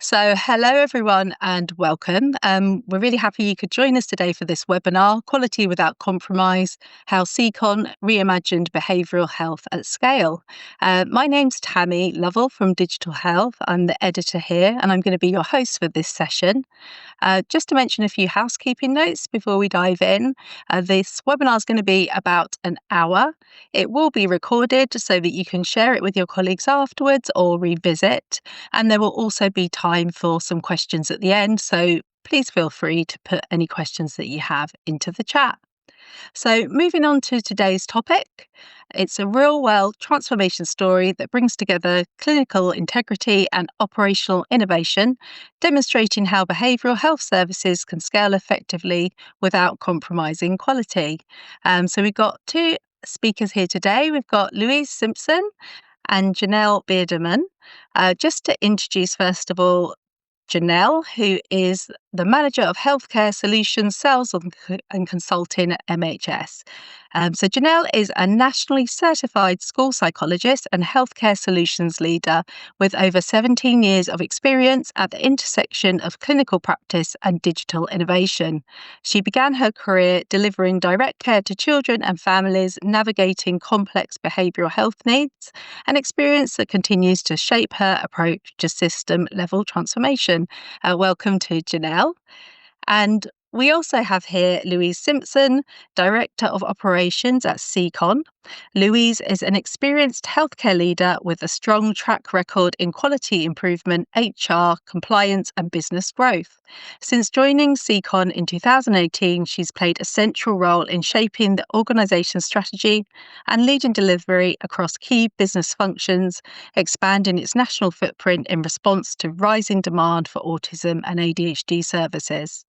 Hello everyone and welcome. We're really happy you could join us today for this webinar, Quality Without Compromise, How Psicon Reimagined Behavioural Health at Scale. My name's Tammy Lovell from Digital Health. I'm the editor here and I'm going to be your host for this session. Just to mention a few housekeeping notes before we dive in. This webinar is going to be about an hour. It will be recorded so that you can share it with your colleagues afterwards or revisit. And there will also be time for some questions at the end. So please feel free to put any questions that you have into the chat. So, moving on to today's topic, it's a real world transformation story that brings together clinical integrity and operational innovation, demonstrating how behavioural health services can scale effectively without compromising quality. We've got two speakers here today. We've got Louise Simpson and Janelle Bearderman. Just to introduce, first of all, Janelle, who is the Manager of Healthcare Solutions Sales and Consulting at MHS. Janelle is a nationally certified school psychologist and healthcare solutions leader with over 17 years of experience at the intersection of clinical practice and digital innovation. She began her career delivering direct care to children and families navigating complex behavioural health needs, an experience that continues to shape her approach to system-level transformation. Welcome to Janelle. And we also have here Louise Simpson, Director of Operations at Psicon. Louise is an experienced healthcare leader with a strong track record in quality improvement, HR, compliance, and business growth. Since joining Psicon in 2018, she's played a central role in shaping the organization's strategy and leading delivery across key business functions, expanding its national footprint in response to rising demand for autism and ADHD services.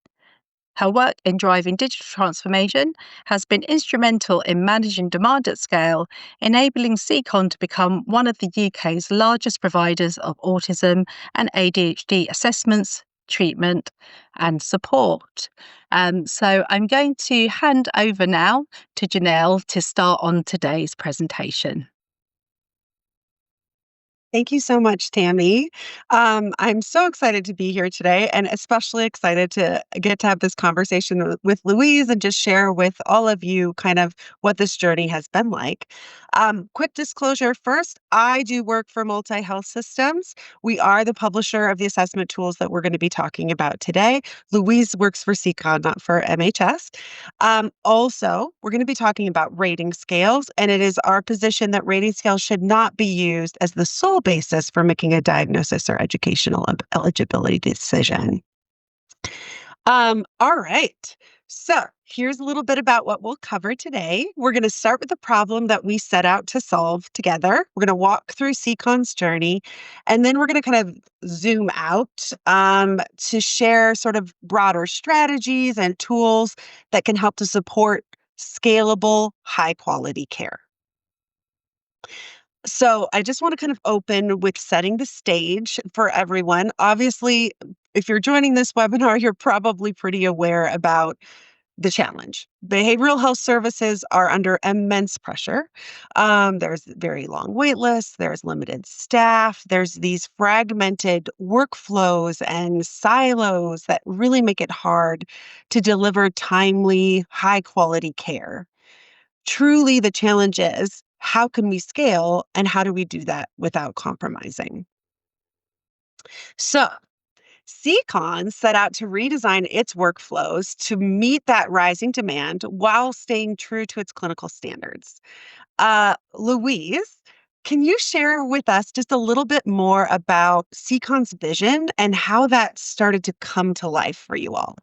Her work in driving digital transformation has been instrumental in managing demand at scale, enabling Psicon to become one of the UK's largest providers of autism and ADHD assessments, treatment, and support. So I'm going to hand over now to Janelle to start on today's presentation. Thank you so much, Tammy. I'm so excited to be here today and especially excited to get to have this conversation with Louise and just share with all of you kind of what this journey has been like. Quick disclosure first, I do work for Multi Health Systems. We are the publisher of the assessment tools that we're going to be talking about today. Louise works for Psicon, not for MHS. Also, we're going to be talking about rating scales, and it is our position that rating scales should not be used as the sole basis for making a diagnosis or educational eligibility decision. All right. So here's a little bit about what we'll cover today. We're going to start with the problem that we set out to solve together. We're going to walk through Psicon's journey, and then we're going to kind of zoom out to share sort of broader strategies and tools that can help to support scalable, high-quality care. So I just want to kind of open with setting the stage for everyone. Obviously, if you're joining this webinar, you're probably pretty aware about the challenge. Behavioral health services are under immense pressure. There's very long wait lists, there's limited staff, there's these fragmented workflows and silos that really make it hard to deliver timely, high quality care. Truly, the challenge is, how can we scale and how do we do that without compromising? So, Psicon set out to redesign its workflows to meet that rising demand while staying true to its clinical standards. Louise, can you share with us just a little bit more about Psicon's vision and how that started to come to life for you all?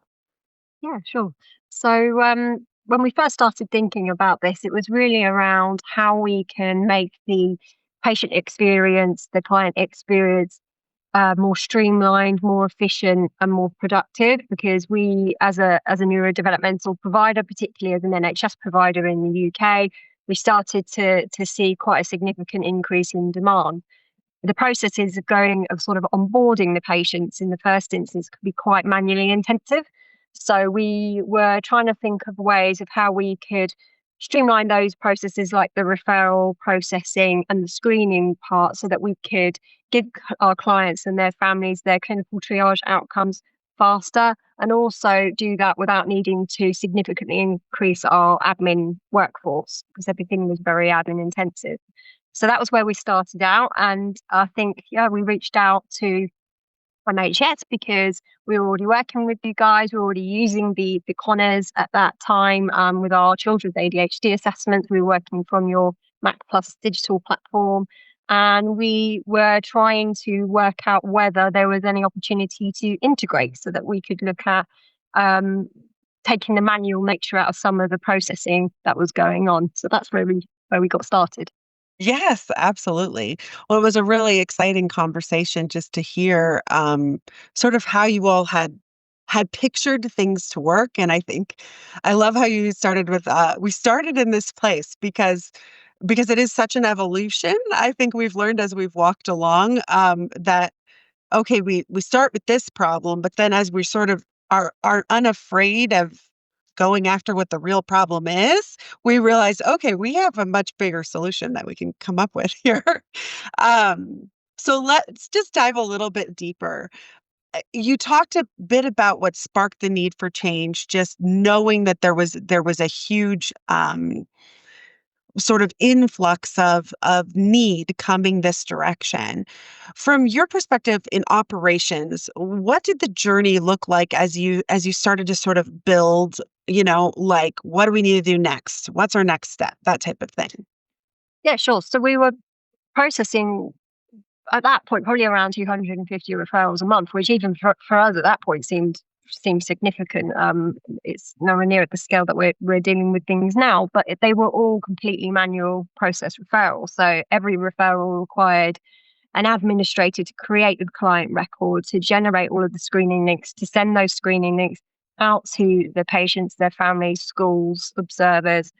Yeah, sure. So when we first started thinking about this, it was really around how we can make the patient experience, the client experience, more streamlined, more efficient, and more productive. Because we, as a neurodevelopmental provider, particularly as an NHS provider in the UK, we started to see quite a significant increase in demand. The processes of sort of onboarding the patients in the first instance could be quite manually intensive. So we were trying to think of ways of how we could streamline those processes like the referral processing and the screening part so that we could give our clients and their families their clinical triage outcomes faster, and also do that without needing to significantly increase our admin workforce, because everything was very admin intensive. So that was where we started out. And I think, yeah, we reached out to MHS because we were already working with you guys. We were already using the Connors at that time with our children's ADHD assessments. We were working from your Mac Plus digital platform. And we were trying to work out whether there was any opportunity to integrate so that we could look at taking the manual nature out of some of the processing that was going on. So that's where we got started. Yes, absolutely. Well, it was a really exciting conversation just to hear sort of how you all had pictured things to work. And I think I love how you started with we started in this place because it is such an evolution. I think we've learned as we've walked along that okay, we start with this problem, but then as we sort of are unafraid of going after what the real problem is, we realize, okay, we have a much bigger solution that we can come up with here. So let's just dive a little bit deeper. You talked a bit about what sparked the need for change, just knowing that there was a huge sort of influx of need coming this direction. From your perspective in operations, what did the journey look like as you started to sort of build, like what do we need to do next? What's our next step? That type of thing. Yeah, sure. So we were processing at that point probably around 250 referrals a month, which even for us at that point seemed significant. It's nowhere near at the scale that we're dealing with things now, but they were all completely manual process referrals. So every referral required an administrator to create the client record, to generate all of the screening links, to send those screening links out to the patients, their families, schools, observers,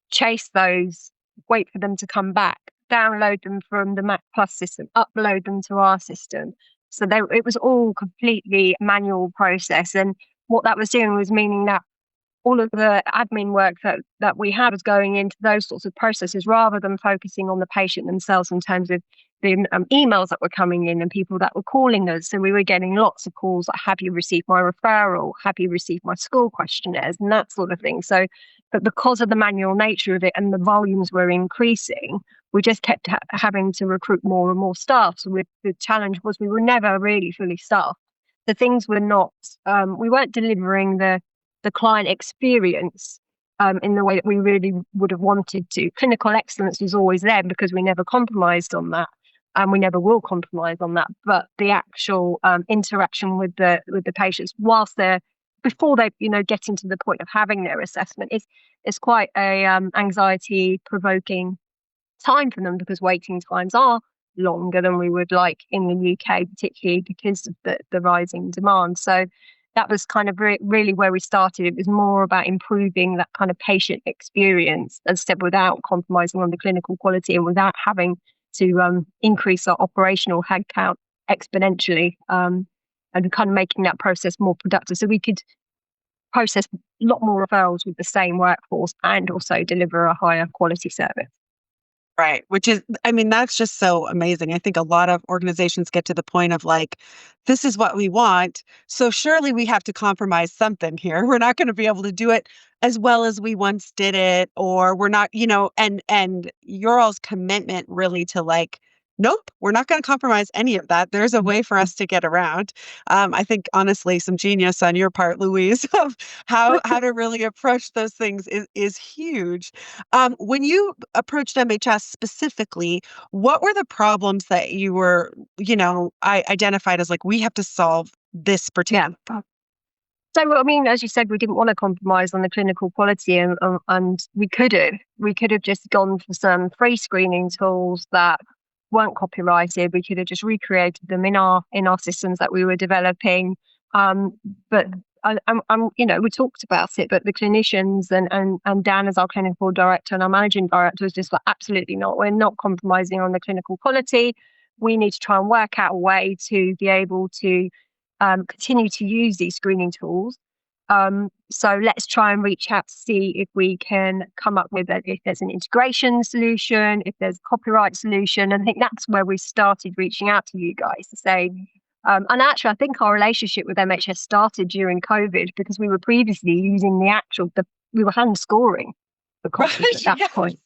chase those, wait for them to come back, download them from the Mac Plus system, upload them to our system. So it was all completely manual process. And what that was doing was meaning that all of the admin work that we had was going into those sorts of processes rather than focusing on the patient themselves in terms of the emails that were coming in and people that were calling us. So we were getting lots of calls like, have you received my referral? Have you received my school questionnaires? And that sort of thing. So, but because of the manual nature of it and the volumes were increasing, we just kept having to recruit more and more staff. So the challenge was we were never really fully staffed. The things were not, we weren't delivering the client experience in the way that we really would have wanted to. Clinical excellence was always there because we never compromised on that, and we never will compromise on that. But the actual interaction with the patients, whilst they're before they getting to the point of having their assessment, is quite a anxiety provoking time for them, because waiting times are longer than we would like in the UK, particularly because of the rising demand. So that was kind of really where we started. It was more about improving that kind of patient experience, as I said, without compromising on the clinical quality and without having to increase our operational headcount exponentially, and kind of making that process more productive so we could process a lot more referrals with the same workforce and also deliver a higher quality service. Right. Which is, I mean, that's just so amazing. I think a lot of organizations get to the point of like, this is what we want. So surely we have to compromise something here. We're not going to be able to do it as well as we once did it, or we're not, and your all's commitment really to like, nope, we're not going to compromise any of that. There's a way for us to get around. I think honestly, some genius on your part, Louise, of how to really approach those things is huge. When you approached MHS specifically, what were the problems that you were, I identified as like, we have to solve this particular problem? So, I mean, as you said, we didn't want to compromise on the clinical quality, and we could have just gone for some free screening tools that weren't copyrighted. We could have just recreated them in our systems that we were developing. But we talked about it, but the clinicians and Dan as our clinical director and our managing director was just like, absolutely not. We're not compromising on the clinical quality. We need to try and work out a way to be able to continue to use these screening tools So let's try and reach out to see if we can come up with if there's an integration solution, if there's a copyright solution. And I think that's where we started reaching out to you guys to say, and actually, I think our relationship with MHS started during COVID because we were previously using we were hand scoring the copies at that point.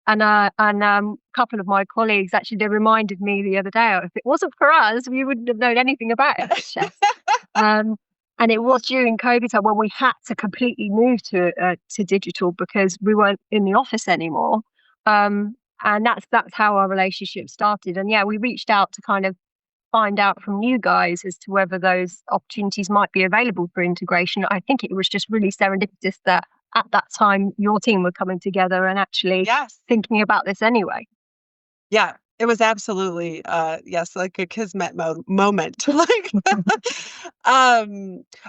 And a couple of my colleagues actually they reminded me the other day, if it wasn't for us, we wouldn't have known anything about MHS. And it was during COVID time when we had to completely move to digital because we weren't in the office anymore. And that's how our relationship started. And yeah, we reached out to kind of find out from you guys as to whether those opportunities might be available for integration. I think it was just really serendipitous that at that time your team were coming together and actually thinking about this anyway. Yeah, it was absolutely yes, like a kismet moment. Like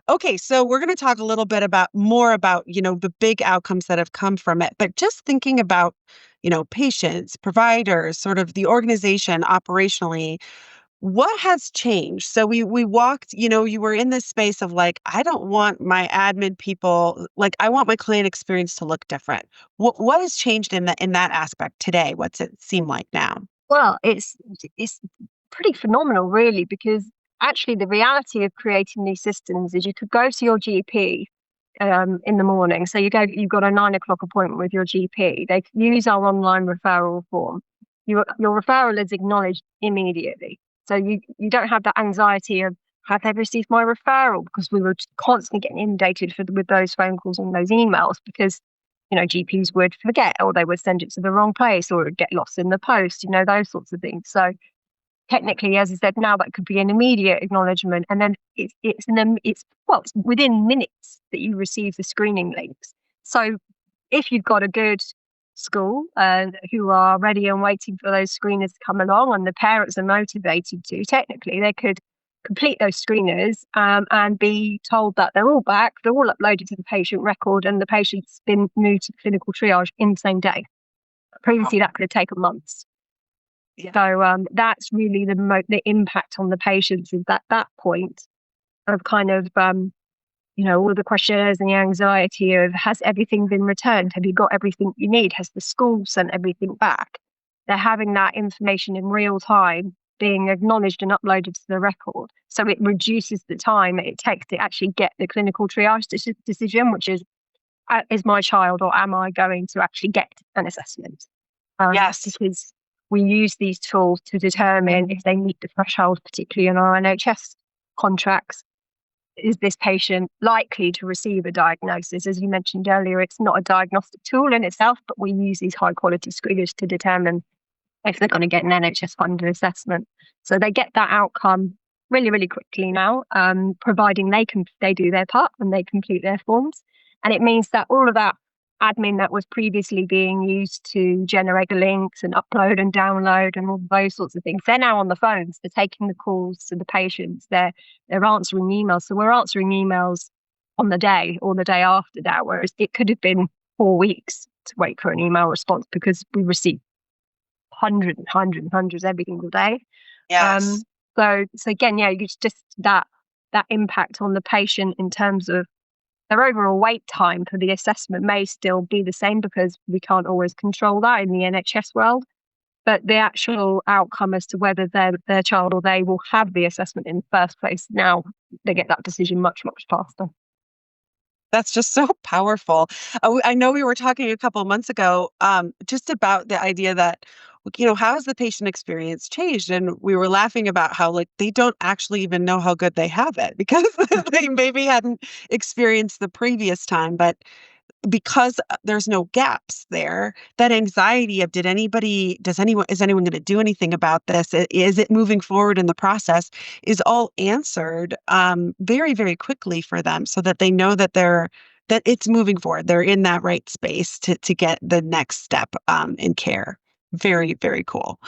okay, so we're going to talk a little bit more about, the big outcomes that have come from it, but just thinking about, patients, providers, sort of the organization operationally, what has changed? So we walked, you were in this space of like, I don't want my admin people, like I want my client experience to look different. What has changed in that aspect today? What's it seem like now? Well, it's pretty phenomenal, really, because actually the reality of creating these systems is you could go to your GP in the morning. So you've got a 9 o'clock appointment with your GP. They can use our online referral form. Your referral is acknowledged immediately. So you don't have that anxiety of, have they received my referral? Because we were constantly getting inundated with those phone calls and those emails because, GPs would forget or they would send it to the wrong place or it would get lost in the post, those sorts of things. So technically, as I said, now that could be an immediate acknowledgement. And then it's within minutes that you receive the screening links. So if you've got a good school who are ready and waiting for those screeners to come along and the parents are motivated to, technically they could complete those screeners and be told that they're all back, they're all uploaded to the patient record and the patient's been moved to clinical triage in the same day. Previously that could have taken months. Yeah. So that's really the impact on the patients is that point of kind of all the questionnaires and the anxiety of, has everything been returned? Have you got everything you need? Has the school sent everything back? They're having that information in real time being acknowledged and uploaded to the record. So it reduces the time it takes to actually get the clinical triage decision, which is my child or am I going to actually get an assessment? Yes. Because we use these tools to determine if they meet the threshold, particularly in our NHS contracts. Is this patient likely to receive a diagnosis? As you mentioned earlier, it's not a diagnostic tool in itself, but we use these high quality screeners to determine if they're going to get an NHS funded assessment. So they get that outcome really, really quickly now, providing they do their part and they complete their forms. And it means that all of that admin that was previously being used to generate the links and upload and download and all those sorts of things, they're now on the phones. They're taking the calls to the patients. They're answering emails. So we're answering emails on the day or the day after that, whereas it could have been 4 weeks to wait for an email response because we receive hundreds every single day. Yes. So again, yeah, it's just that impact on the patient in terms of their overall wait time for the assessment may still be the same because we can't always control that in the NHS world. But the actual outcome as to whether their child or they will have the assessment in the first place, now they get that decision much, much faster. That's just so powerful. I know we were talking a couple of months ago just about the idea that, how has the patient experience changed? And we were laughing about how like they don't actually even know how good they have it because they maybe hadn't experienced the previous time. But because there's no gaps there, that anxiety of is anyone going to do anything about this? Is it moving forward in the process is all answered very, very quickly for them so that they know that that it's moving forward. They're in that right space to get the next step in care. Very, very cool.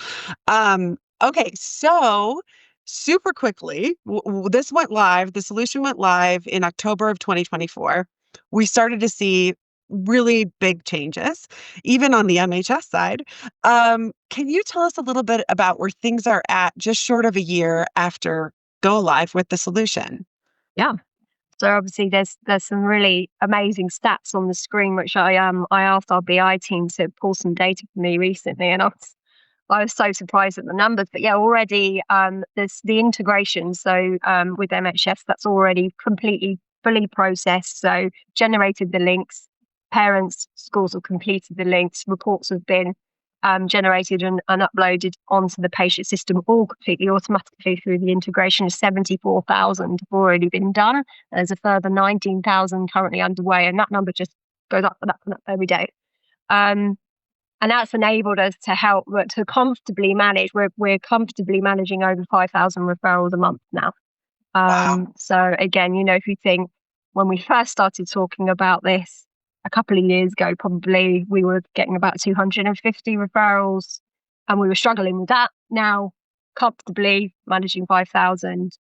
Okay, so super quickly, this went live. The solution went live in October of 2024. We started to see really big changes, even on the MHS side. Can you tell us a little bit about where things are at just short of a year after go live with the solution? Yeah. So obviously there's some really amazing stats on the screen, which I asked our BI team to pull some data for me recently, and I was so surprised at the numbers. But yeah, already there's the integration. So with MHS, that's already completely fully processed. So generated the links, parents, schools have completed the links, reports have been generated and uploaded onto the patient system, all completely automatically through the integration. 74,000 have already been done. There's a further 19,000 currently underway, and that number just goes up and up and up every day. And that's enabled us to comfortably manage. We're comfortably managing over 5,000 referrals a month now. Wow. So again, if you think when we first started talking about this a couple of years ago, probably we were getting about 250 referrals and we were struggling with that. Now, comfortably managing 5,000,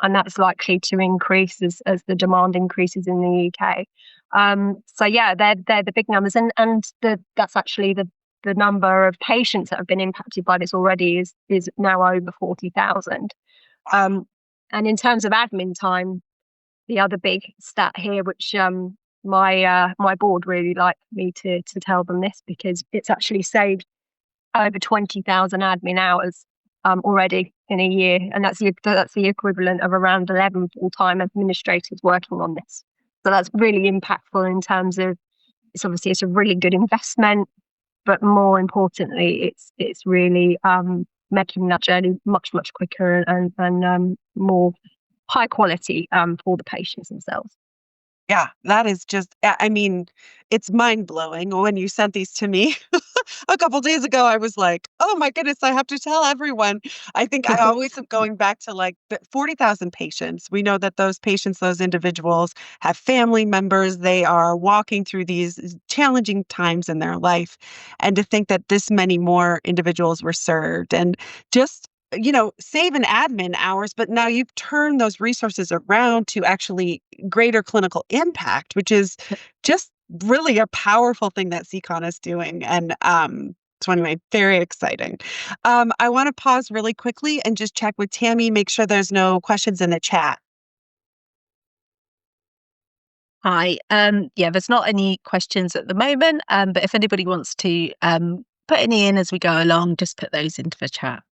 and that's likely to increase as the demand increases in the UK. So yeah, they're the big numbers, and that's actually the number of patients that have been impacted by this already is now over 40,000. And in terms of admin time, the other big stat here, which my board really liked me to tell them this, because it's actually saved over 20,000 admin hours already in a year, and that's the equivalent of around 11 full-time administrators working on this. So that's really impactful in terms of it's a really good investment, but more importantly, it's really making that journey much quicker and more high quality for the patients themselves. Yeah, that is just, I mean, it's mind blowing. When you sent these to me a couple days ago, I was like, oh my goodness, I have to tell everyone. I think I always am going back to like the 40,000 patients. We know that those patients, those individuals have family members. They are walking through these challenging times in their life. And to think that this many more individuals were served and just save an admin hours, but now you've turned those resources around to actually greater clinical impact, which is just really a powerful thing that Psicon is doing. And so anyway, very exciting. I want to pause really quickly and just check with Tammy, make sure there's no questions in the chat. Hi. Yeah, there's not any questions at the moment, but if anybody wants to put any in as we go along, just put those into the chat.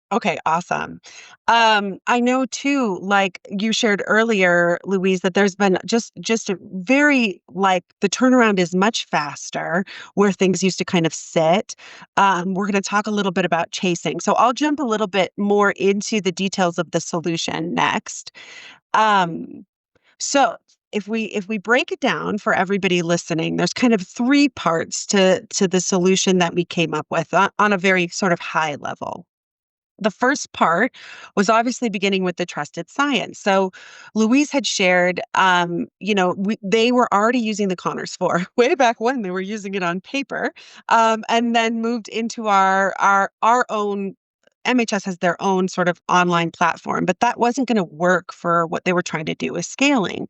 Okay, awesome. I know too, like you shared earlier, Louise, that there's been just a very like the turnaround is much faster where things used to kind of sit. We're going to talk a little bit about chasing. So I'll jump a little bit more into the details of the solution next. So if we break it down for everybody listening, there's kind of three parts to the solution that we came up with on a very sort of high level. The first part was obviously beginning with the trusted science. So Louise had shared, they were already using the Connors 4 way back when they were using it on paper, and then moved into our own. MHS has their own sort of online platform, but that wasn't going to work for what they were trying to do with scaling.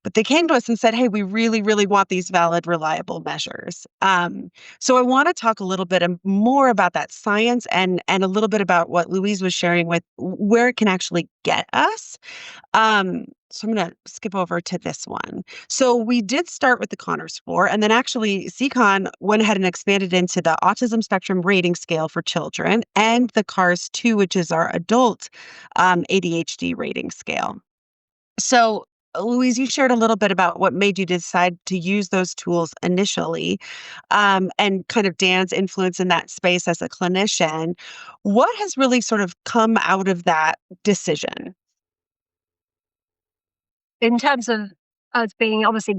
But they came to us and said, hey, we really, really want these valid, reliable measures. So I want to talk a little bit more about that science and a little bit about what Louise was sharing with where it can actually get us. So I'm going to skip over to this one. So we did start with the Connors 4, and then actually Psicon went ahead and expanded into the Autism Spectrum Rating Scale for children and the CARS 2, which is our adult ADHD rating scale. So Louise, you shared a little bit about what made you decide to use those tools initially, and kind of Dan's influence in that space as a clinician. What has really sort of come out of that decision? In terms of us being, obviously,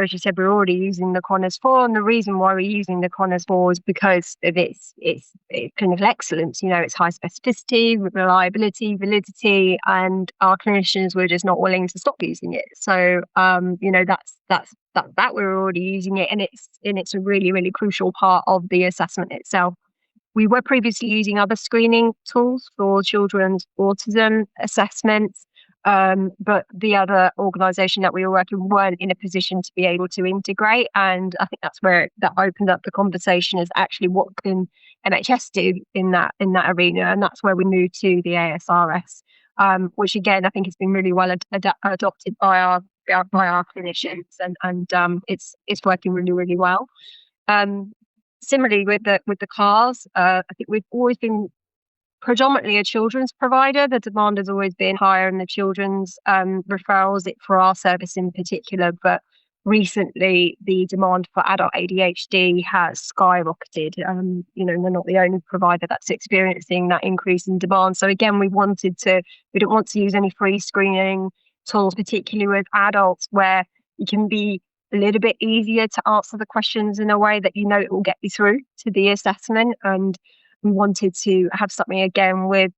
as you said, we're already using the Connors 4, and the reason why we're using the Connors 4 is because of its clinical excellence. It's high specificity, reliability, validity, and our clinicians were just not willing to stop using it. So, that we're already using it, and it's a really, really crucial part of the assessment itself. We were previously using other screening tools for children's autism assessments, but the other organisation that we were working weren't in a position to be able to integrate. And I think that's where that opened up the conversation is actually what can NHS do in that arena. And that's where we moved to the ASRS which again I think has been really well adopted by our clinicians, and it's working really, really well. Similarly with the cars, I think we've always been predominantly a children's provider. The demand has always been higher in the children's referrals for our service in particular, but recently the demand for adult ADHD has skyrocketed. We're not the only provider that's experiencing that increase in demand. So again, we didn't want to use any free screening tools, particularly with adults, where it can be a little bit easier to answer the questions in a way that it will get you through to the assessment. And we wanted to have something again with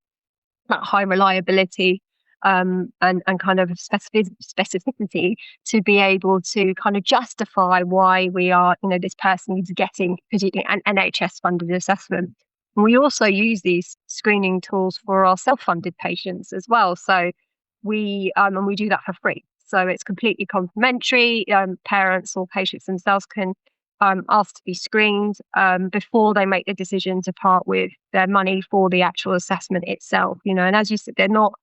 that high reliability and kind of specificity to be able to kind of justify why this person is getting particularly an NHS funded assessment. And we also use these screening tools for our self-funded patients as well. So we do that for free. So it's completely complimentary. Parents or patients themselves can asked to be screened before they make the decision to part with their money for the actual assessment itself. And as you said, they're not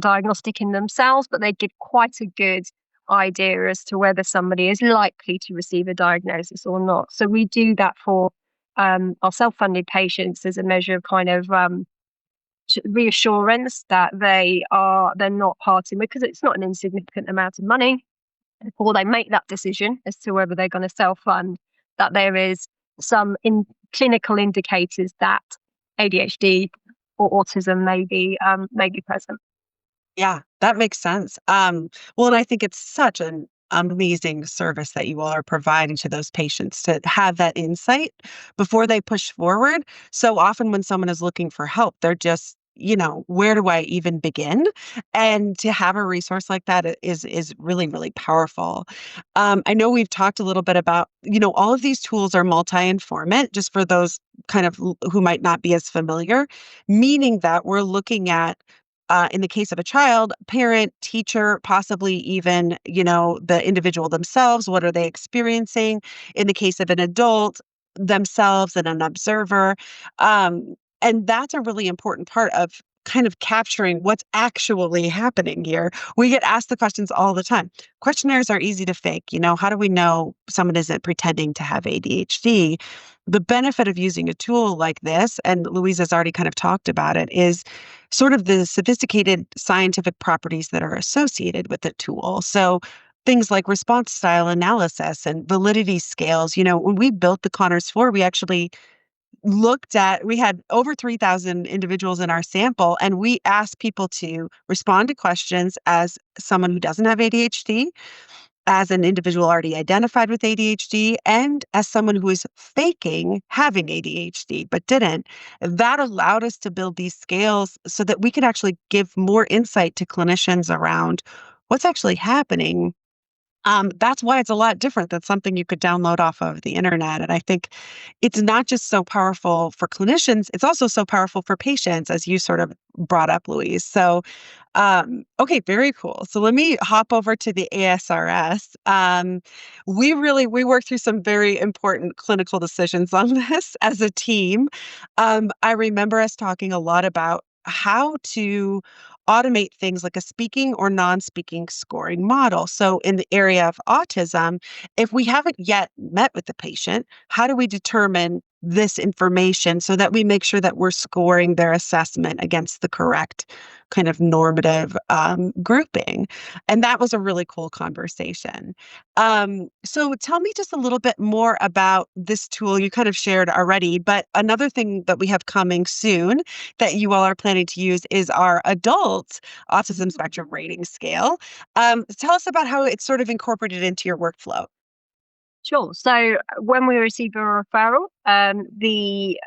diagnostic in themselves, but they give quite a good idea as to whether somebody is likely to receive a diagnosis or not. So we do that for our self-funded patients as a measure of kind of reassurance that they're not parting, because it's not an insignificant amount of money. Before they make that decision as to whether they're going to self-fund, that there is some clinical indicators that ADHD or autism may be present. Yeah, that makes sense. Well, and I think it's such an amazing service that you all are providing to those patients to have that insight before they push forward. So often when someone is looking for help, they're just, where do I even begin? And to have a resource like that is really, really powerful. I know we've talked a little bit about, all of these tools are multi-informant, just for those kind of who might not be as familiar, meaning that we're looking at in the case of a child, parent, teacher, possibly even, the individual themselves, what are they experiencing? In the case of an adult, themselves and an observer. And that's a really important part of kind of capturing what's actually happening here. We get asked the questions all the time. Questionnaires are easy to fake. How do we know someone isn't pretending to have ADHD? The benefit of using a tool like this, and Louise has already kind of talked about it, is sort of the sophisticated scientific properties that are associated with the tool. So things like response style analysis and validity scales. When we built the Connors 4, we actually we had over 3,000 individuals in our sample, and we asked people to respond to questions as someone who doesn't have ADHD, as an individual already identified with ADHD, and as someone who is faking having ADHD but didn't. That allowed us to build these scales so that we could actually give more insight to clinicians around what's actually happening. That's why it's a lot different than something you could download off of the internet. And I think it's not just so powerful for clinicians, it's also so powerful for patients, as you sort of brought up, Louise. So, okay, very cool. So let me hop over to the ASRS. We worked through some very important clinical decisions on this as a team. I remember us talking a lot about how to automate things like a speaking or non-speaking scoring model. So in the area of autism, if we haven't yet met with the patient, how do we determine this information so that we make sure that we're scoring their assessment against the correct kind of normative grouping? And that was a really cool conversation. So tell me just a little bit more about this tool. You kind of shared already, but another thing that we have coming soon that you all are planning to use is our adult autism spectrum rating scale. Tell us about how it's sort of incorporated into your workflow. Sure. So when we receive a referral, the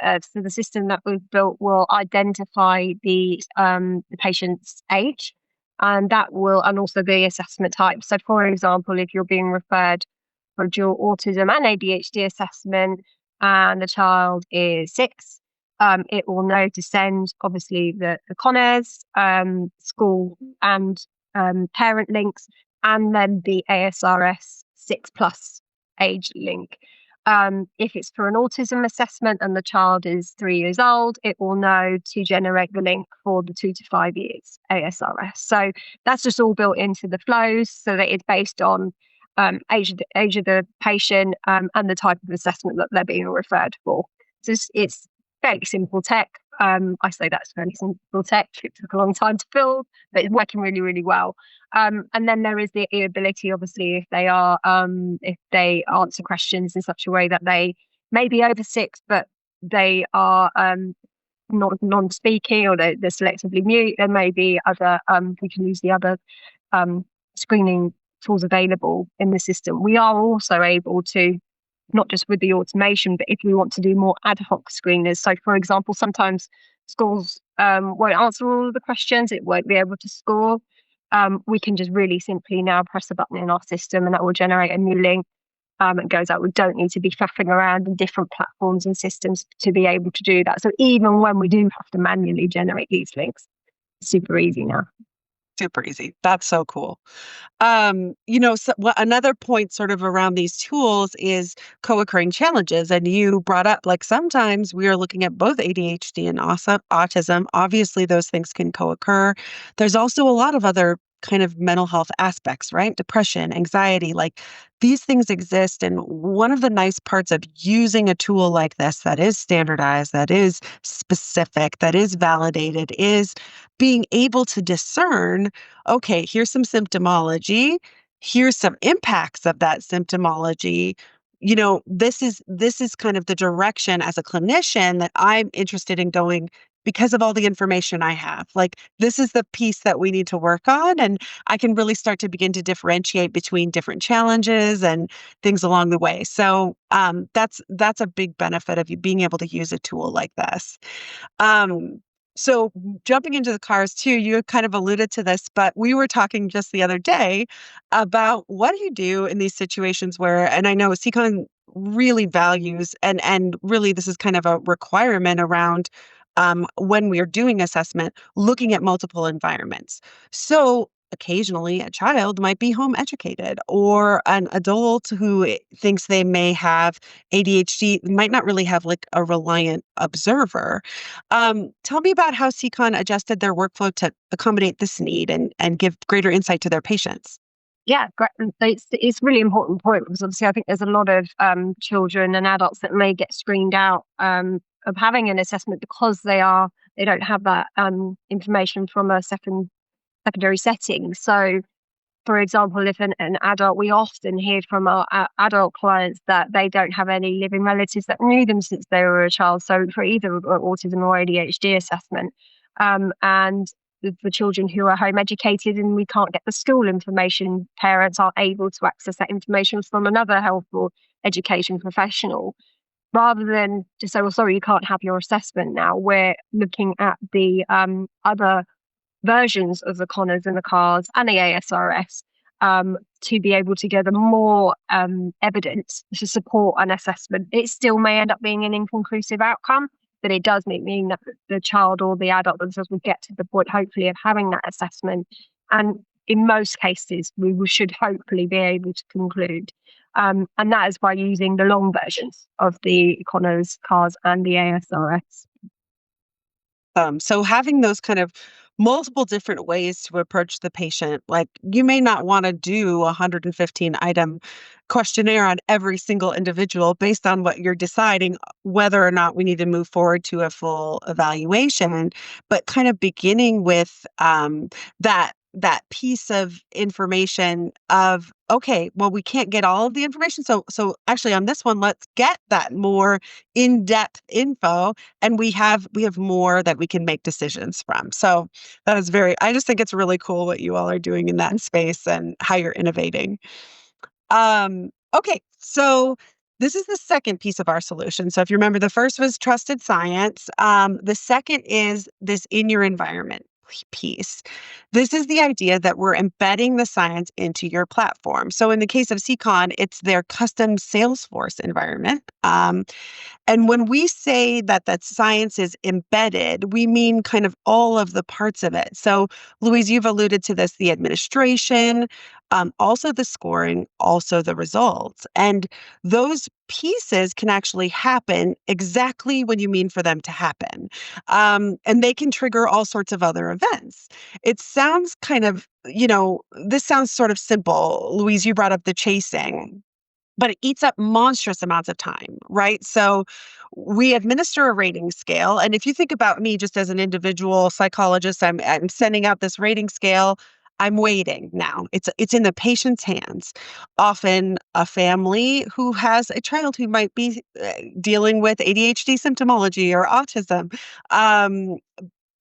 system that we've built will identify the patient's age, and also the assessment type. So, for example, if you're being referred for dual autism and ADHD assessment, and the child is 6, it will know to send obviously the Connors, school and parent links, and then the ASRS 6+ age link. If it's for an autism assessment and the child is 3 years old, it will know to generate the link for the 2 to 5 years ASRS. So that's just all built into the flows so that it's based on age of the patient and the type of assessment that they're being referred for. So it's fairly simple tech. I say that's fairly simple tech. It took a long time to build, but it's working really, really well. And then there is the ability, obviously, if they answer questions in such a way that they may be over 6, but they are not non-speaking, or they're selectively mute. There may be other. We can use the other screening tools available in the system. We are also able to, not just with the automation, but if we want to do more ad hoc screeners. So, for example, sometimes schools won't answer all of the questions. It won't be able to score. We can just really simply now press a button in our system and that will generate a new link. It goes out. We don't need to be faffing around in different platforms and systems to be able to do that. So even when we do have to manually generate these links, it's super easy now. Super easy. That's so cool. Another point sort of around these tools is co-occurring challenges. And you brought up, like, sometimes we are looking at both ADHD and autism. Obviously, those things can co-occur. There's also a lot of other kind of mental health aspects, right? Depression, anxiety, like these things exist. And one of the nice parts of using a tool like this that is standardized, that is specific, that is validated, is being able to discern, okay, here's some symptomology, here's some impacts of that symptomology. This is kind of the direction as a clinician that I'm interested in going because of all the information I have. Like, this is the piece that we need to work on, and I can really start to begin to differentiate between different challenges and things along the way. So that's a big benefit of you being able to use a tool like this. So jumping into the cars too, you kind of alluded to this, but we were talking just the other day about what do you do in these situations where, and I know Psicon really values, and really this is kind of a requirement around when we are doing assessment, looking at multiple environments. So occasionally a child might be home educated, or an adult who thinks they may have ADHD might not really have like a reliant observer. Tell me about how Psicon adjusted their workflow to accommodate this need and give greater insight to their patients. Yeah, great. It's really important point, because obviously I think there's a lot of children and adults that may get screened out of having an assessment because they don't have that information from a secondary setting. So, for example, if an adult, we often hear from our adult clients that they don't have any living relatives that knew them since they were a child. So for either autism or ADHD assessment, and for children who are home educated and we can't get the school information, parents are able to access that information from another health or education professional. Rather than just say, well, sorry, you can't have your assessment now, we're looking at the other versions of the Conners and the CARS and the ASRS to be able to gather more evidence to support an assessment. It still may end up being an inconclusive outcome, but it does mean that the child or the adult themselves will get to the point, hopefully, of having that assessment. And in most cases, we should hopefully be able to conclude. And that is by using the long versions of the Conners, CARS, and the ASRS. So having those kind of multiple different ways to approach the patient, like you may not want to do a 115 item questionnaire on every single individual based on what you're deciding whether or not we need to move forward to a full evaluation, but kind of beginning with that piece of information of, okay, well, we can't get all of the information. So actually on this one, let's get that more in-depth info, and we have more that we can make decisions from. So that is I just think it's really cool what you all are doing in that space and how you're innovating. Okay, so this is the second piece of our solution. So if you remember, the first was trusted science. The second is this in your environment piece. This is the idea that we're embedding the science into your platform. So in the case of Psicon, it's their custom Salesforce environment. And when we say that science is embedded, we mean kind of all of the parts of it. So, Louise, you've alluded to this, the administration, also the scoring, also the results. And those pieces can actually happen exactly when you mean for them to happen. And they can trigger all sorts of other events. It sounds kind of, this sounds sort of simple. Louise, you brought up the chasing, but it eats up monstrous amounts of time, right? So we administer a rating scale. And if you think about me just as an individual psychologist, I'm sending out this rating scale. I'm waiting now. It's in the patient's hands. Often a family who has a child who might be dealing with ADHD symptomology or autism. Um,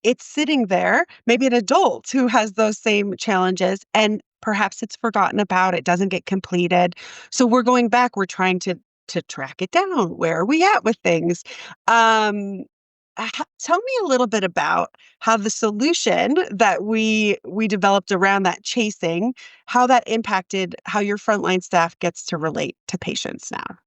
it's sitting there, maybe an adult who has those same challenges, and perhaps it's forgotten about, it doesn't get completed. So we're going back, we're trying to track it down. Where are we at with things? Um, Tell me a little bit about how the solution that we developed around that chasing, how that impacted how your frontline staff gets to relate to patients now.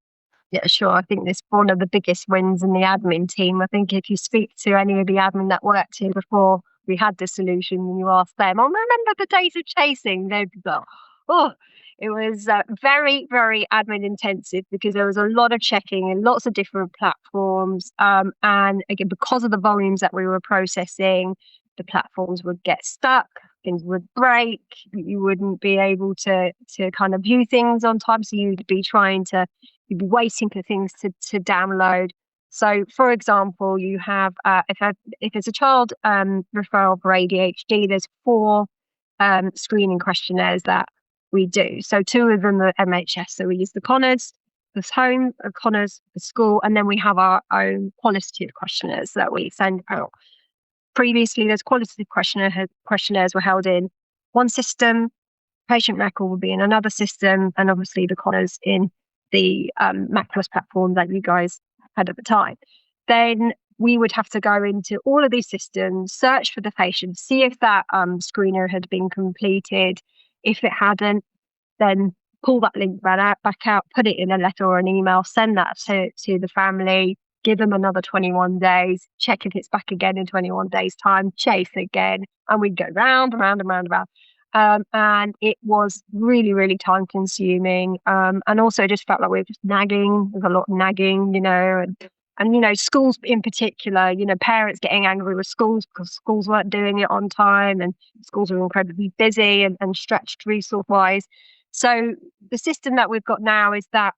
Yeah, sure. I think this one of the biggest wins in the admin team. I think if you speak to any of the admin that worked here before we had the solution and you ask them, I remember the days of chasing, they'd go, oh, it was very, very admin intensive because there was a lot of checking and lots of different platforms. And again, because of the volumes that we were processing, the platforms would get stuck, things would break, you wouldn't be able to kind of view things on time. So you'd be waiting for things to download. So, for example, you have if there's a child referral for ADHD, there's 4 screening questionnaires that we do. So 2 of them are MHS. So we use the Connors, the home, Connors, the school, and then we have our own qualitative questionnaires that we send out. Previously, those qualitative questionnaires were held in one system, patient record would be in another system, and obviously the Connors in the Macros platform that you guys had at the time. Then we would have to go into all of these systems, search for the patient, see if that screener had been completed. If it hadn't, then pull that link back out, put it in a letter or an email, send that to the family, give them another 21 days, check if it's back again in 21 days' time, chase again, and we'd go round and round and round and round. And it was really, really time consuming. And also just felt like we were just nagging. There's a lot of nagging, and schools in particular, parents getting angry with schools because schools weren't doing it on time and schools are incredibly busy and stretched resource wise. So the system that we've got now is that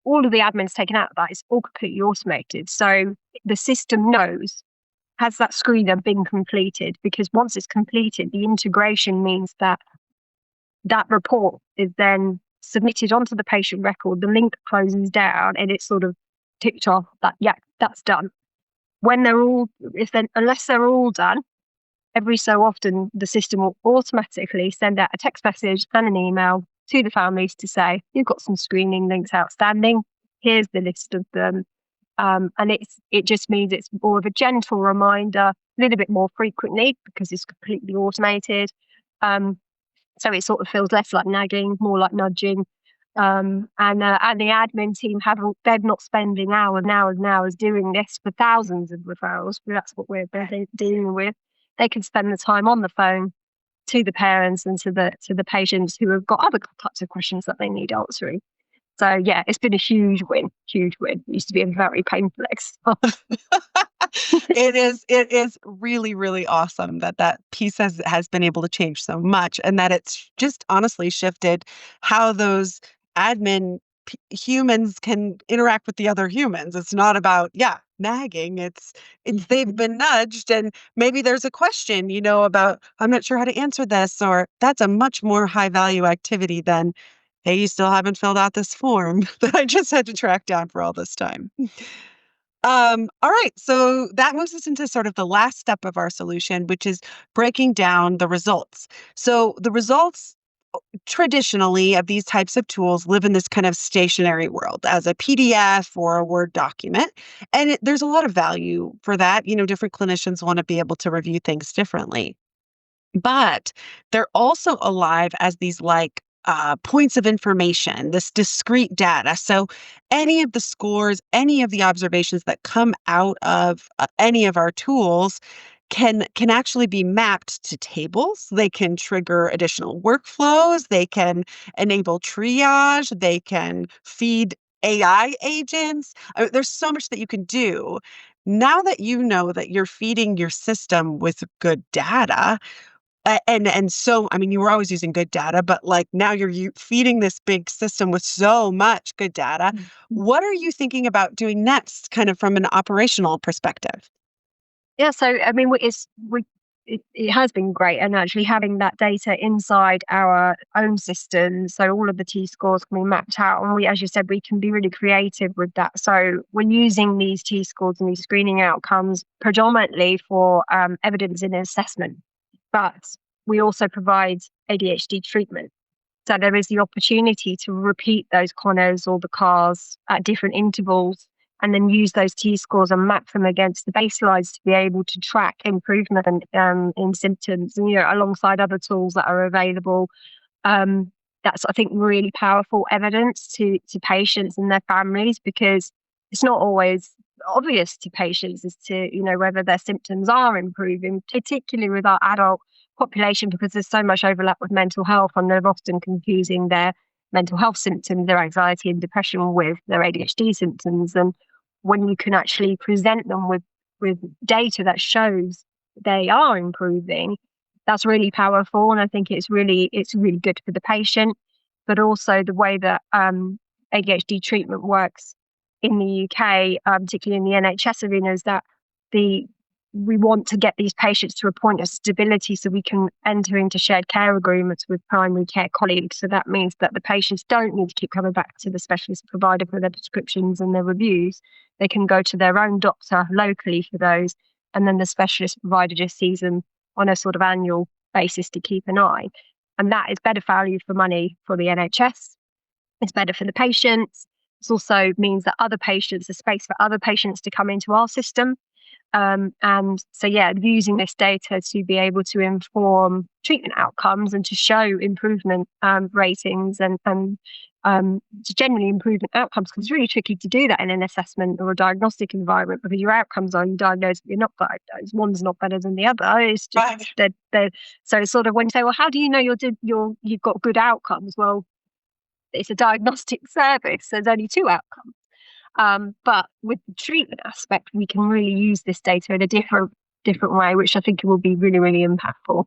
all of the admin's taken out of that. It's all completely automated. So the system knows, has that screener been completed? Because once it's completed, the integration means that that report is then submitted onto the patient record, the link closes down and it's sort of ticked off that, yeah, that's done. Unless they're all done, every so often the system will automatically send out a text message and an email to the families to say, you've got some screening links outstanding, here's the list of them. And it just means it's more of a gentle reminder, a little bit more frequently because it's completely automated. So it sort of feels less like nagging, more like nudging. And the admin team they're not spending hours and hours and hours doing this for thousands of referrals. But that's what we're dealing with. They can spend the time on the phone to the parents and to the patients who have got other types of questions that they need answering. So yeah, it's been a huge win, huge win. It used to be a very painful exercise. It is really, really awesome that piece has been able to change so much and that it's just honestly shifted how those admin humans can interact with the other humans. It's not about, nagging. It's they've been nudged and maybe there's a question, about, I'm not sure how to answer this, or that's a much more high value activity than, hey, you still haven't filled out this form that I just had to track down for all this time. All right. So that moves us into sort of the last step of our solution, which is breaking down the results. So the results traditionally of these types of tools live in this kind of stationary world as a PDF or a Word document. And there's a lot of value for that. Different clinicians want to be able to review things differently. But they're also alive as these points of information, this discrete data. So any of the scores, any of the observations that come out of any of our tools can actually be mapped to tables. They can trigger additional workflows. They can enable triage. They can feed AI agents. There's so much that you can do. Now that you know that you're feeding your system with good data, and so, I mean, you were always using good data, but like now you're feeding this big system with so much good data. Mm. What are you thinking about doing next, kind of from an operational perspective? Yeah, so I mean, it has been great, and actually having that data inside our own system, so all of the T scores can be mapped out, and we, as you said, we can be really creative with that. So we're using these T scores and these screening outcomes predominantly for evidence in assessment, but we also provide ADHD treatment. So there is the opportunity to repeat those CONOs or the CARs at different intervals and then use those T scores and map them against the baselines to be able to track improvement in symptoms, and, alongside other tools that are available. um, that's, I think, really powerful evidence to patients and their families, because it's not always obvious to patients as to whether their symptoms are improving, particularly with our adult population, because there's so much overlap with mental health, and they're often confusing their mental health symptoms, their anxiety and depression, with their ADHD symptoms. And when you can actually present them with data that shows they are improving, that's really powerful, and I think it's really good for the patient, but also the way that ADHD treatment works in the UK, particularly in the NHS arena, is that the we want to get these patients to a point of stability so we can enter into shared care agreements with primary care colleagues. So that means that the patients don't need to keep coming back to the specialist provider for their prescriptions and their reviews. They can go to their own doctor locally for those, and then the specialist provider just sees them on a sort of annual basis to keep an eye. And that is better value for money for the NHS. It's better for the patients. It also means that other patients, there's space for other patients to come into our system. And so, yeah, using this data to be able to inform treatment outcomes and to show improvement ratings and to generally improvement outcomes, because it's really tricky to do that in an assessment or a diagnostic environment, because your outcomes are you diagnosed, you're not diagnosed. One's not better than the other. It's just Right. they're so it's sort of, when you say, well, how do you know you've got good outcomes? Well, it's a diagnostic service. There's only two outcomes. But with the treatment aspect, we can really use this data in a different way, which I think will be really, really impactful.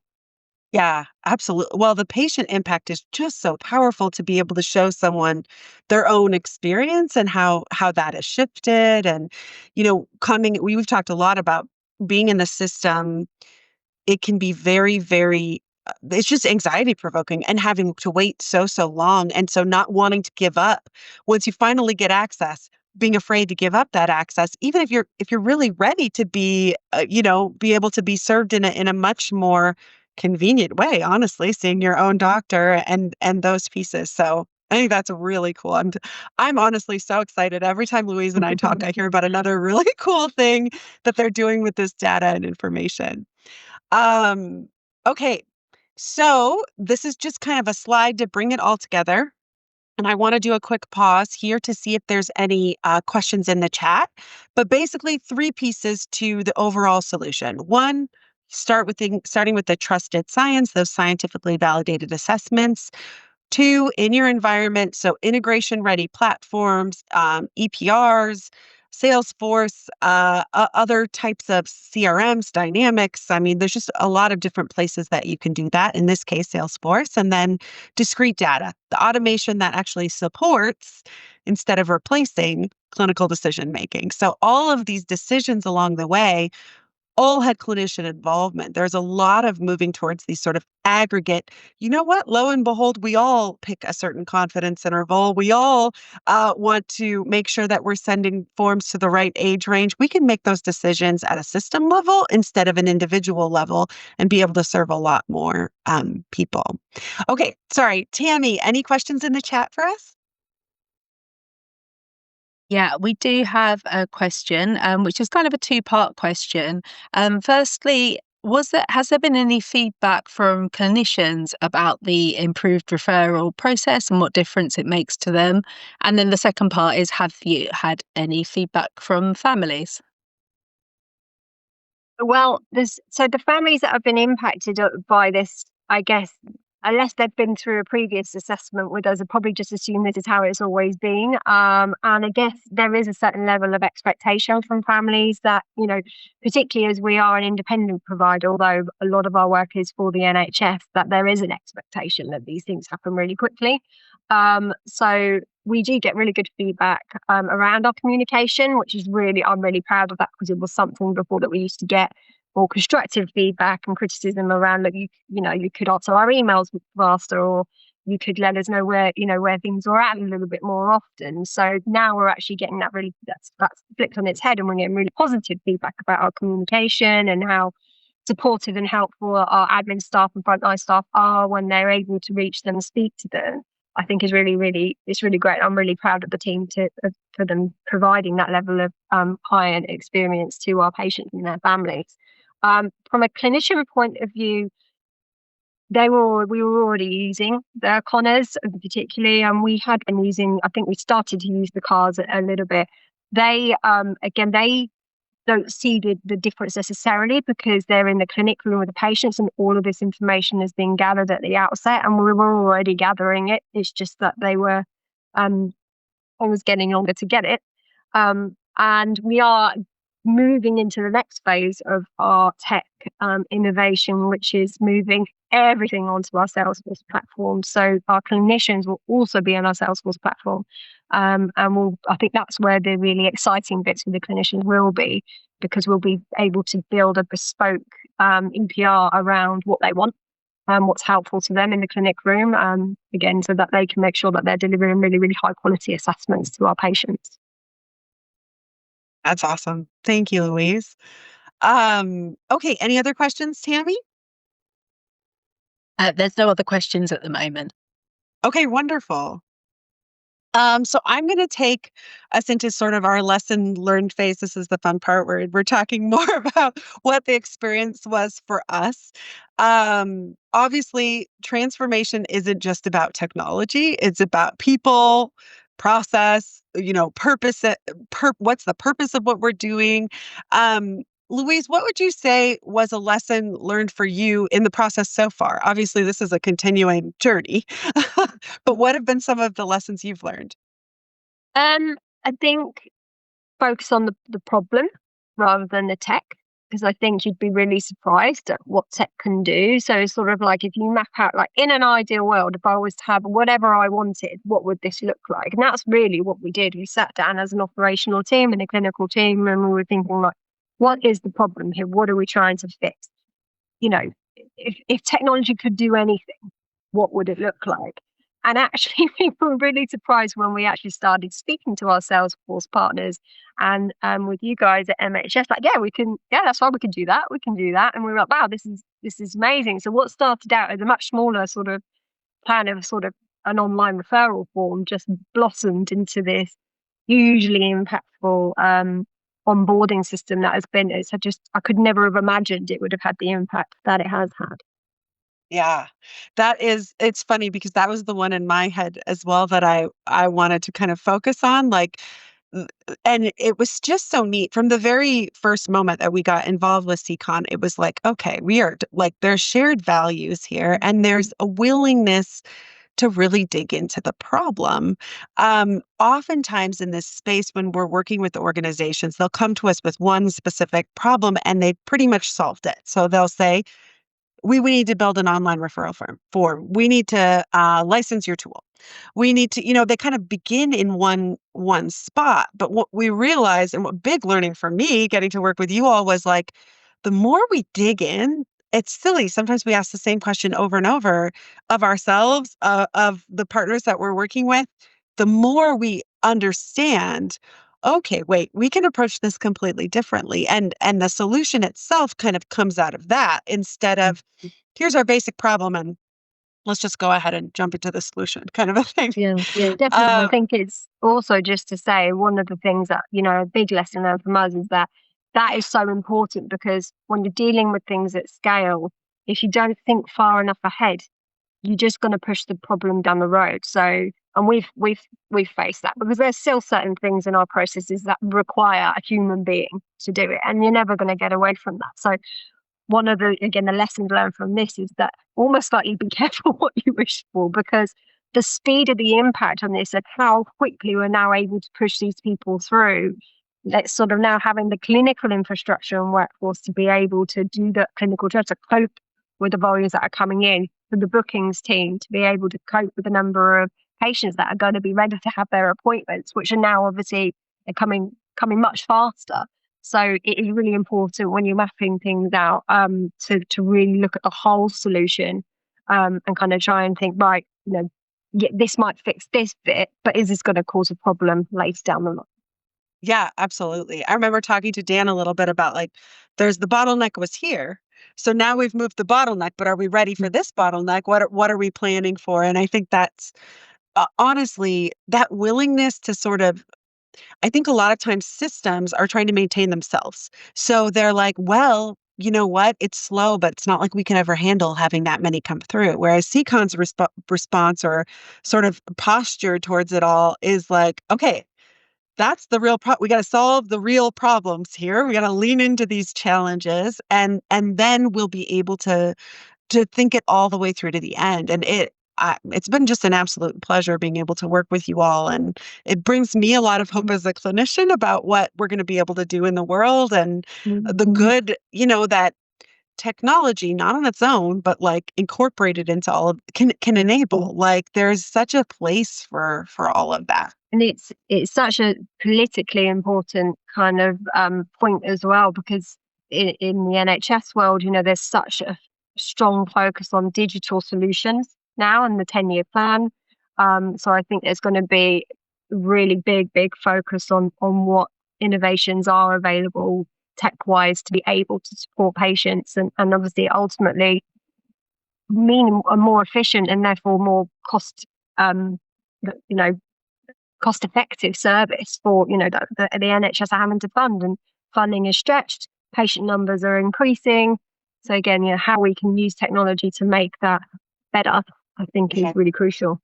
Yeah, absolutely. Well, the patient impact is just so powerful to be able to show someone their own experience and how that has shifted. And, we've talked a lot about being in the system. It can be very, very, it's just anxiety provoking, and having to wait so long. And so not wanting to give up once you finally get access, being afraid to give up that access, even if you're really ready to be able to be served in a much more convenient way, honestly, seeing your own doctor and those pieces. So I think that's really cool. I'm honestly so excited. Every time Louise and I talk, I hear about another really cool thing that they're doing with this data and information. Um, okay. So this is just kind of a slide to bring it all together. And I want to do a quick pause here to see if there's any questions in the chat. But basically, three pieces to the overall solution. One, starting with the trusted science, those scientifically validated assessments. Two, in your environment, so integration-ready platforms, EPRs, Salesforce, other types of CRMs, Dynamics. I mean, there's just a lot of different places that you can do that. In this case, Salesforce. And then discrete data, the automation that actually supports instead of replacing clinical decision making. So all of these decisions along the way all had clinician involvement. There's a lot of moving towards these sort of aggregate. You know what? Lo and behold, we all pick a certain confidence interval. We all want to make sure that we're sending forms to the right age range. We can make those decisions at a system level instead of an individual level and be able to serve a lot more people. Okay, sorry, Tammy, any questions in the chat for us? Yeah, we do have a question, which is kind of a two-part question. Firstly, has there been any feedback from clinicians about the improved referral process and what difference it makes to them? And then the second part is, have you had any feedback from families? Well, the families that have been impacted by this, I guess, unless they've been through a previous assessment with us, have probably just assumed this is how it's always been. And I guess there is a certain level of expectation from families that, particularly as we are an independent provider, although a lot of our work is for the NHS, that there is an expectation that these things happen really quickly. So we do get really good feedback around our communication, which is I'm really proud of that, because it was something before that we used to get more constructive feedback and criticism around that you could answer our emails faster, or you could let us know where things are at a little bit more often. So now we're actually getting that's flipped on its head, and we're getting really positive feedback about our communication and how supportive and helpful our admin staff and frontline staff are when they're able to reach them and speak to them. I think is it's really great. I'm really proud of the team for them providing that level of client experience to our patients and their families. From a clinician point of view, we were already using the Connors particularly, and we had been using. I think we started to use the cars a little bit. They they don't see the difference necessarily, because they're in the clinic room with the patients and all of this information has been gathered at the outset, and we were already gathering it. It's just that they were always getting longer to get it. And we are moving into the next phase of our tech innovation, which is moving everything onto our Salesforce platform. So our clinicians will also be on our Salesforce platform. And I think that's where the really exciting bits with the clinicians will be, because we'll be able to build a bespoke EPR around what they want and what's helpful to them in the clinic room, again, so that they can make sure that they're delivering really, really high quality assessments to our patients. That's awesome. Thank you, Louise. Okay, any other questions, Tammy? There's no other questions at the moment. Okay, wonderful. So I'm going to take us into sort of our lesson learned phase. This is the fun part where we're talking more about what the experience was for us. Obviously, transformation isn't just about technology. It's about people, process, purpose. What's the purpose of what we're doing? Louise, what would you say was a lesson learned for you in the process so far? Obviously, this is a continuing journey, but what have been some of the lessons you've learned? I think focus on the problem rather than the tech, because I think you'd be really surprised at what tech can do. So it's sort of like, if you map out, like, in an ideal world, if I was to have whatever I wanted, what would this look like? And that's really what we did. We sat down as an operational team and a clinical team, and we were thinking, like, what is the problem here? What are we trying to fix? If technology could do anything, what would it look like? And actually, we were really surprised when we actually started speaking to our Salesforce partners and with you guys at MHS, like, that's why we can do that. We can do that. And we were like, wow, this is amazing. So what started out as a much smaller sort of plan of sort of an online referral form just blossomed into this hugely impactful onboarding system that I could never have imagined it would have had the impact that it has had. Yeah, it's funny because that was the one in my head as well that I wanted to kind of focus on, like, and it was just so neat from the very first moment that we got involved with Psicon. It was like, okay, we are like, there's shared values here, and there's a willingness to really dig into the problem. Oftentimes in this space, when we're working with organizations, they'll come to us with one specific problem and they pretty much solved it. So they'll say, we need to build an online referral form. We need to license your tool. We need to, they kind of begin in one spot. But what we realized, and what big learning for me getting to work with you all, was like, the more we dig in, it's silly. Sometimes we ask the same question over and over of ourselves, of the partners that we're working with. The more we understand, okay, wait, we can approach this completely differently. And the solution itself kind of comes out of that, instead of, here's our basic problem and let's just go ahead and jump into the solution, kind of a thing. Yeah, definitely. I think it's also just to say, one of the things that, a big lesson learned from us is that is so important, because when you're dealing with things at scale, if you don't think far enough ahead, you're just going to push the problem down the road. So, and we've faced that, because there's still certain things in our processes that require a human being to do it, and you're never going to get away from that. So one of the lessons learned from this is that almost like you be careful what you wish for, because the speed of the impact on this and how quickly we're now able to push these people through, let's sort of now having the clinical infrastructure and workforce to be able to do the clinical trials, to cope with the volumes that are coming in, for the bookings team to be able to cope with the number of patients that are going to be ready to have their appointments, which are now obviously coming much faster. So it is really important when you're mapping things out, to really look at the whole solution, and kind of try and think, right, yeah, this might fix this bit, but is this going to cause a problem later down the line? Yeah, absolutely. I remember talking to Dan a little bit about like, there's the bottleneck was here. So now we've moved the bottleneck, but are we ready for this bottleneck? What are we planning for? And I think that's honestly that willingness to sort of, I think a lot of times systems are trying to maintain themselves. So they're like, well, you know what? It's slow, but it's not like we can ever handle having that many come through. Whereas Secon's response or sort of posture towards it all is like, okay, that's the real we got to solve the real problems here. We got to lean into these challenges, and then we'll be able to think it all the way through to the end. And it's been just an absolute pleasure being able to work with you all, and it brings me a lot of hope as a clinician about what we're going to be able to do in the world, and the good, that technology, not on its own, but like incorporated into all of can enable. Like there's such a place for all of that. And it's such a politically important kind of point as well, because in the NHS world, there's such a strong focus on digital solutions now and the 10-year plan. So I think there's going to be really big focus on what innovations are available tech-wise to be able to support patients, and obviously ultimately mean a more efficient and therefore more cost effective service for the NHS are having to fund, and funding is stretched, patient numbers are increasing. So again, how we can use technology to make that better, I think is really crucial.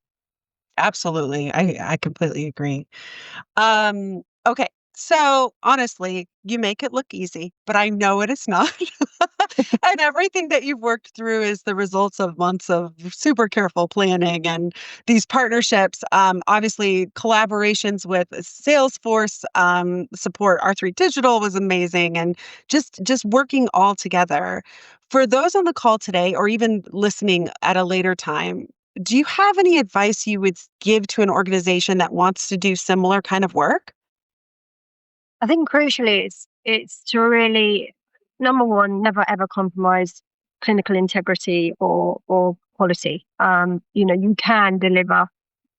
Absolutely. I completely agree. Okay. So honestly, you make it look easy, but I know it is not. And everything that you've worked through is the results of months of super careful planning and these partnerships. Obviously, collaborations with Salesforce support, R3 Digital was amazing, and just working all together. For those on the call today, or even listening at a later time, do you have any advice you would give to an organization that wants to do similar kind of work? I think crucially it's to really, number one, never ever compromise clinical integrity or quality. You can deliver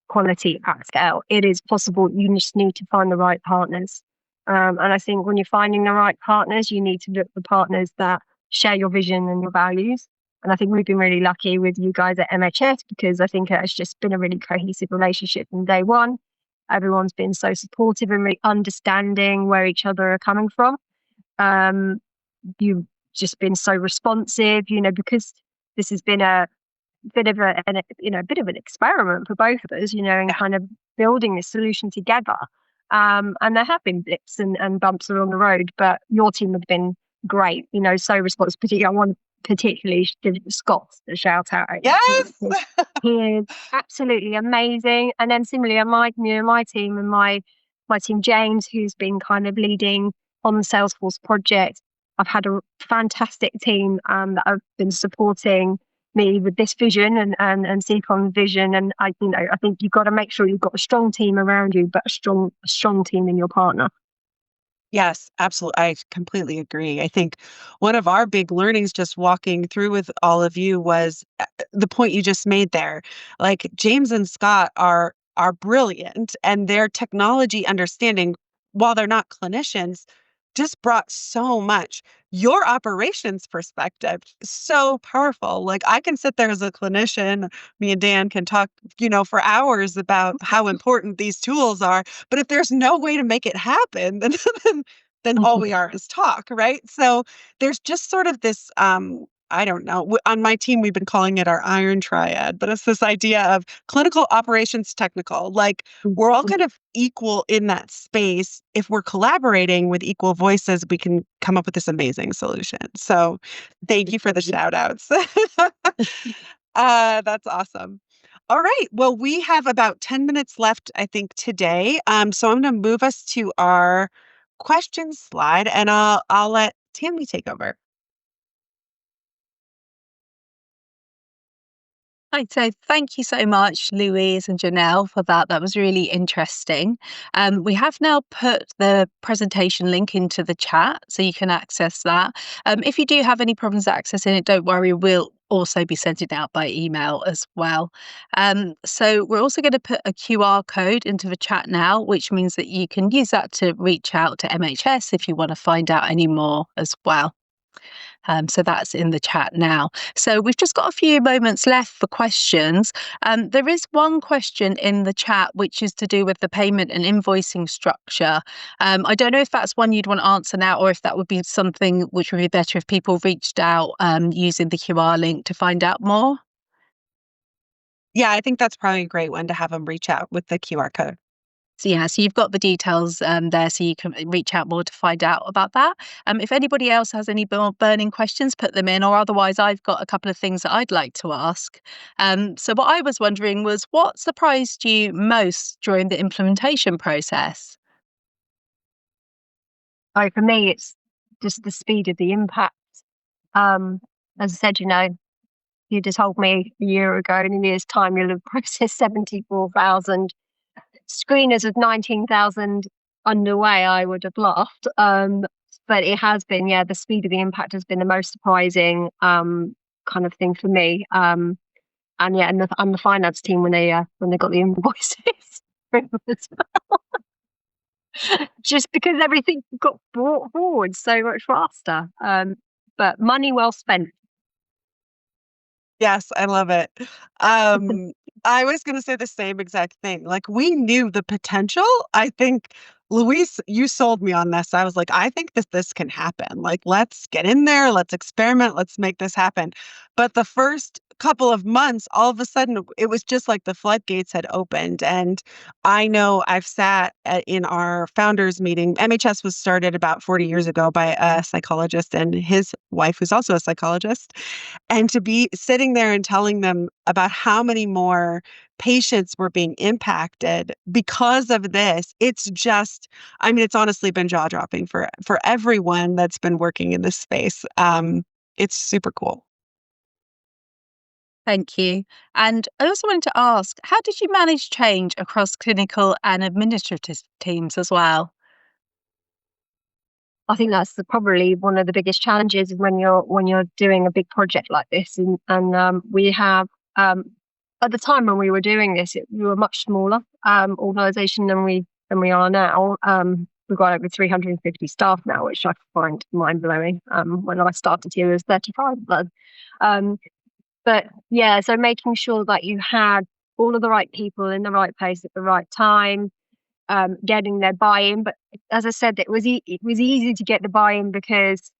quality at scale. It is possible. You just need to find the right partners. And I think when you're finding the right partners, you need to look for partners that share your vision and your values. And I think we've been really lucky with you guys at MHS, because I think it has just been a really cohesive relationship from day one. Everyone's been so supportive and really understanding where each other are coming from. You've just been so responsive, because this has been a bit of an experiment for both of us, and kind of building this solution together. And there have been blips and bumps along the road, but your team have been great, so responsive. I want particularly give Scott a shout out. Yes. He is absolutely amazing. And then similarly, my team and my team, James, who's been kind of leading on the Salesforce project. I've had a fantastic team that have been supporting me with this vision and Psicon vision. And I think you've got to make sure you've got a strong team around you, but a strong team in your partner. Yes, absolutely. I completely agree. I think one of our big learnings just walking through with all of you was the point you just made there. Like James and Scott are brilliant, and their technology understanding, while they're not clinicians, just brought so much. Your operations perspective, so powerful. Like I can sit there as a clinician, me and Dan can talk, for hours about how important these tools are. But if there's no way to make it happen, then all we are is talk, right? So there's just sort of this I don't know. On my team, we've been calling it our iron triad, but it's this idea of clinical operations technical. Like we're all kind of equal in that space. If we're collaborating with equal voices, we can come up with this amazing solution. So thank you for the shout outs. That's awesome. All right. Well, we have about 10 minutes left, I think, today. So I'm going to move us to our question slide, and I'll let Tammy take over. Right, so thank you so much, Louise and Janelle, for that. That was really interesting. We have now put the presentation link into the chat, so you can access that. If you do have any problems accessing it, don't worry, we'll also be sending it out by email as well. So we're also going to put a QR code into the chat now, which means that you can use that to reach out to MHS if you want to find out any more as well. So that's in the chat now. So we've just got a few moments left for questions. There is one question in the chat which is to do with the payment and invoicing structure. I don't know if that's one you'd want to answer now, or if that would be something which would be better if people reached out using the QR link to find out more. Yeah, I think that's probably a great one to have them reach out with the QR code. So yeah, so you've got the details there, so you can reach out more to find out about that. If anybody else has any burning questions, put them in, or otherwise I've got a couple of things that I'd like to ask. So what I was wondering was, what surprised you most during the implementation process? So for me, it's just the speed of the impact. As I said, you just told me a year ago, in a year's time, you'll have processed 74,000 screeners with 19,000 underway. I would have laughed. But it has been, the speed of the impact has been the most surprising kind of thing for me. And the finance team when they got the invoices as well. Just because everything got brought forward so much faster. But money well spent. Yes, I love it. I was going to say the same exact thing. Like we knew the potential. I think, Luis, you sold me on this. I was like, I think that this can happen. Like, let's get in there, let's experiment, let's make this happen. But the first couple of months, all of a sudden, it was just like the floodgates had opened. And I know I've sat in our founders meeting. MHS was started about 40 years ago by a psychologist and his wife, who's also a psychologist. And to be sitting there and telling them about how many more patients were being impacted because of this, it's just, I mean, it's honestly been jaw-dropping for everyone that's been working in this space. It's super cool. Thank you. And I also wanted to ask, how did you manage change across clinical and administrative teams as well? I think that's probably one of the biggest challenges when you're doing a big project like this. And we have at the time when we were doing this, we were a much smaller organisation than we are now. We've got over 350 staff now, which I find mind blowing. When I started here, it was 35. But yeah, so making sure that you had all of the right people in the right place at the right time, getting their buy-in. But as I said, it was easy to get the buy-in because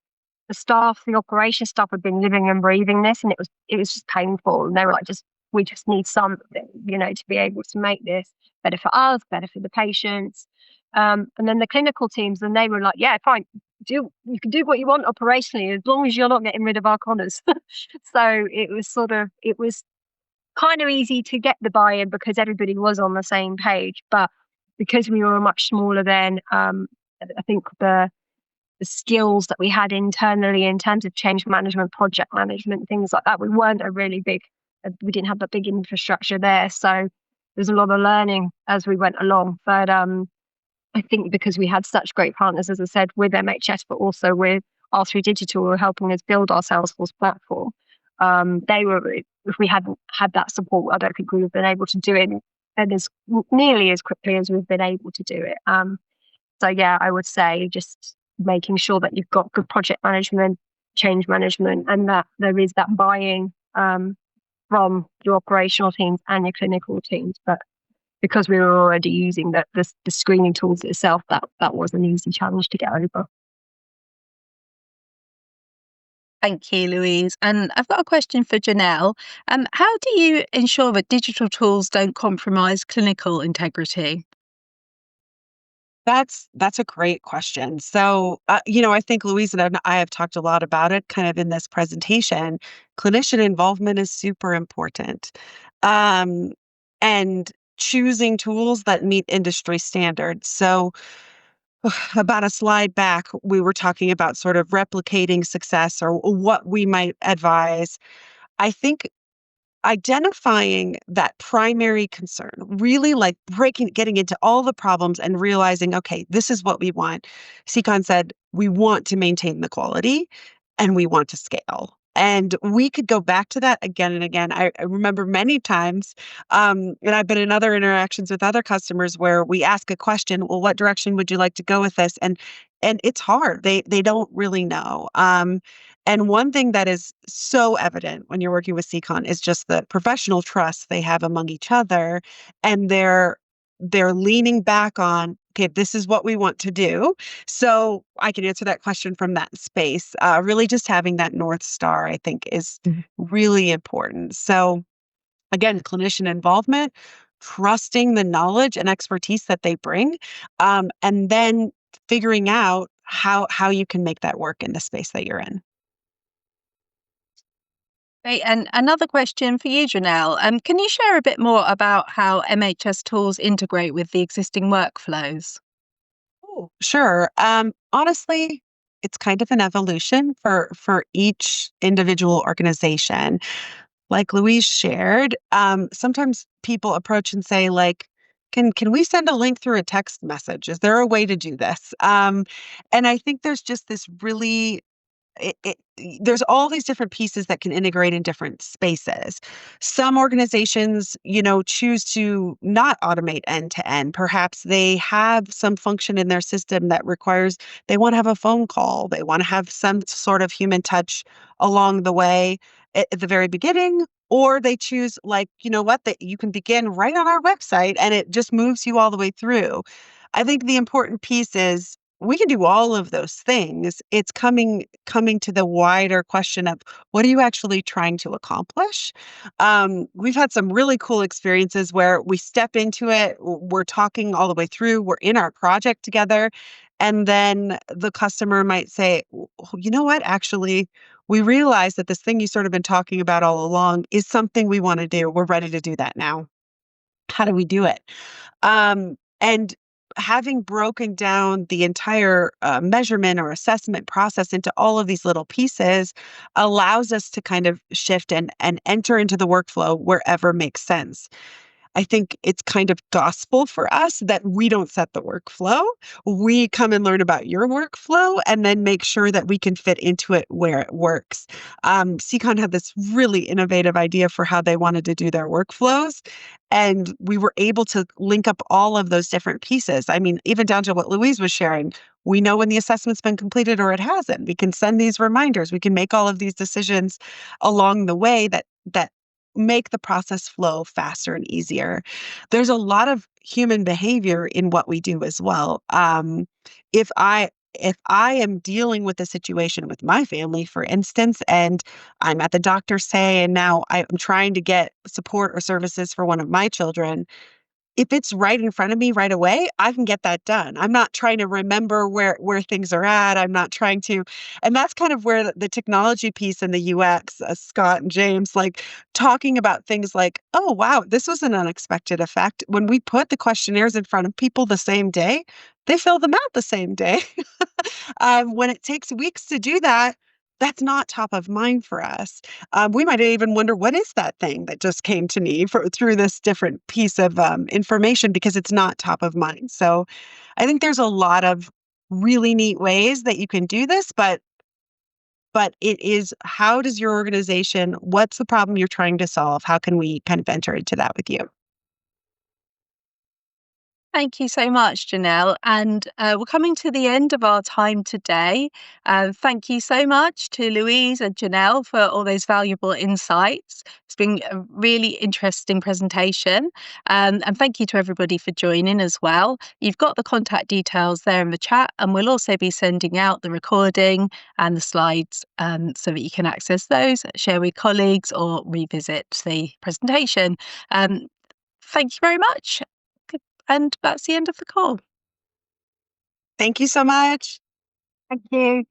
the operation staff had been living and breathing this, and it was just painful. And they were like, we just need something, to be able to make this better for us, better for the patients. And then the clinical teams, and they were like, yeah, fine, you can do what you want operationally as long as you're not getting rid of our conners. So it was kind of easy to get the buy-in because everybody was on the same page. But because we were much smaller then, I think the skills that we had internally in terms of change management, project management, things like that, we didn't have that big infrastructure there. So there's a lot of learning as we went along. But I think because we had such great partners, as I said, with MHS, but also with R3 Digital, who were helping us build our Salesforce platform. If we hadn't had that support, I don't think we would have been able to do it and as nearly as quickly as we've been able to do it. So yeah, I would say just making sure that you've got good project management, change management, and that there is that buy-in from your operational teams and your clinical teams. But because we were already using the screening tools itself, that was an easy challenge to get over. Thank you, Louise. And I've got a question for Janelle. How do you ensure that digital tools don't compromise clinical integrity? That's a great question. So, I think Louise and I have talked a lot about it kind of in this presentation. Clinician involvement is super important. Um, and choosing tools that meet industry standards. So, about a slide back, we were talking about sort of replicating success or what we might advise. I think identifying that primary concern, really like getting into all the problems and realizing, okay, this is what we want. Psicon said, we want to maintain the quality and we want to scale. And we could go back to that again and again. I remember many times, and I've been in other interactions with other customers where we ask a question, well, what direction would you like to go with this? And it's hard. They don't really know. And one thing that is so evident when you're working with Psicon is just the professional trust they have among each other, and they're leaning back on, okay, this is what we want to do. So I can answer that question from that space. Really, just having that North Star, I think, is really important. So again, clinician involvement, trusting the knowledge and expertise that they bring, and then figuring out how you can make that work in the space that you're in. Great. And another question for you, Janelle. Can you share a bit more about how MHS tools integrate with the existing workflows? Oh, sure. Honestly, it's kind of an evolution for each individual organization. Like Louise shared, sometimes people approach and say, like, can we send a link through a text message? Is there a way to do this? And I think there's just this really there's all these different pieces that can integrate in different spaces. Some organizations, choose to not automate end to end. Perhaps they have some function in their system that requires they want to have a phone call, they want to have some sort of human touch along the way at the very beginning. Or they choose, like, you know what, that you can begin right on our website and it just moves you all the way through. I think the important piece is we can do all of those things. It's coming to the wider question of what are you actually trying to accomplish? We've had some really cool experiences where we step into it, we're talking all the way through, we're in our project together, and then the customer might say, You know what? Actually, we realize that this thing you sort of been talking about all along is something we want to do. We're ready to do that now. How do we do it? And having broken down the entire measurement or assessment process into all of these little pieces allows us to kind of shift and enter into the workflow wherever makes sense. I think it's kind of gospel for us that we don't set the workflow. We come and learn about your workflow and then make sure that we can fit into it where it works. Seacon had this really innovative idea for how they wanted to do their workflows. And we were able to link up all of those different pieces. I mean, even down to what Louise was sharing. We know when the assessment's been completed or it hasn't. We can send these reminders. We can make all of these decisions along the way that make the process flow faster and easier. There's a lot of human behavior in what we do as well. If I am dealing with a situation with my family, for instance, and I'm at the doctor's say, and now I'm trying to get support or services for one of my children, if it's right in front of me right away, I can get that done. I'm not trying to remember where things are at. I'm not trying to, and that's kind of where the technology piece and the UX, Scott and James, like talking about things like, oh wow, this was an unexpected effect. When we put the questionnaires in front of people the same day, they fill them out the same day. When it takes weeks to do that, that's not top of mind for us. We might even wonder, what is that thing that just came to me through this different piece of information because it's not top of mind. So I think there's a lot of really neat ways that you can do this, but it is, how does your organization, what's the problem you're trying to solve? How can we kind of enter into that with you? Thank you so much, Janelle. And we're coming to the end of our time today. Thank you so much to Louise and Janelle for all those valuable insights. It's been a really interesting presentation. And thank you to everybody for joining as well. You've got the contact details there in the chat, and we'll also be sending out the recording and the slides so that you can access those, share with colleagues, or revisit the presentation. Thank you very much. And that's the end of the call. Thank you so much. Thank you.